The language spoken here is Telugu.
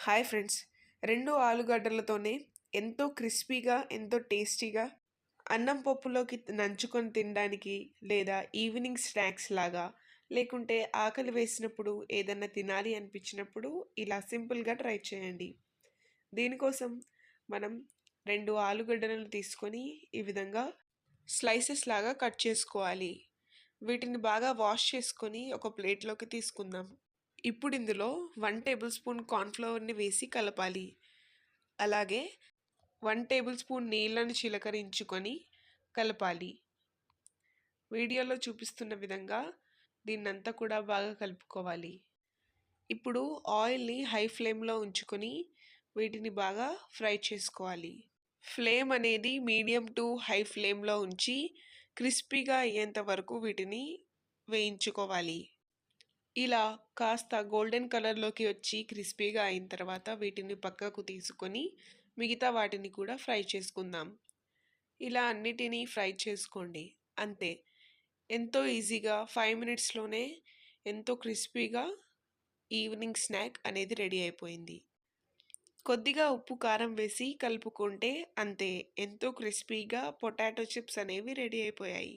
Hi friends. 2 ఆలుగడ్డలతోనే ఎంతో క్రిస్పీగా, ఎంతో టేస్టీగా అన్నం పప్పులోకి నంచుకొని తినడానికి లేదా ఈవినింగ్ స్నాక్స్ లాగా, లేకుంటే ఆకలి వేసినప్పుడు ఏదన్నా తినాలి అనిపించినప్పుడు ఇలా సింపుల్‌గా ట్రై చేయండి. దీనికోసం మనం 2 ఆలుగడ్డలను తీసుకొని ఈ విధంగా స్లైసెస్ లాగా కట్ చేసుకోవాలి. వీటిని బాగా వాష్ చేసుకొని ఒక ప్లేట్‌లోకి తీసుకుందాం. ఇప్పుడు ఇందులో 1 టేబుల్ స్పూన్ కార్న్ ఫ్లోర్‌ని వేసి కలపాలి. అలాగే 1 టేబుల్ స్పూన్ నీళ్ళను చిలకరించుకొని కలపాలి. వీడియోలో చూపిస్తున్న విధంగా దీన్నంతా కూడా బాగా కలుపుకోవాలి. ఇప్పుడు ఆయిల్‌ని హై ఫ్లేమ్‌లో ఉంచుకొని వీటిని బాగా ఫ్రై చేసుకోవాలి. ఫ్లేమ్ అనేది మీడియం టు హై ఫ్లేమ్‌లో ఉంచి క్రిస్పీగా అయ్యేంత వరకు వీటిని వేయించుకోవాలి. ఇలా కాస్త గోల్డెన్ కలర్‌లోకి వచ్చి క్రిస్పీగా అయిన తర్వాత వీటిని పక్కకు తీసుకొని మిగతా వాటిని కూడా ఫ్రై చేసుకుందాం. ఇలా అన్నిటినీ ఫ్రై చేసుకోండి. అంతే. ఎంతో ఈజీగా 5 మినిట్స్‌లోనే ఎంతో క్రిస్పీగా ఈవినింగ్ స్నాక్ అనేది రెడీ అయిపోయింది. కొద్దిగా ఉప్పు, కారం వేసి కలుపుకుంటే అంతే. ఎంతో క్రిస్పీగా పొటాటో చిప్స్ అనేవి రెడీ అయిపోయాయి.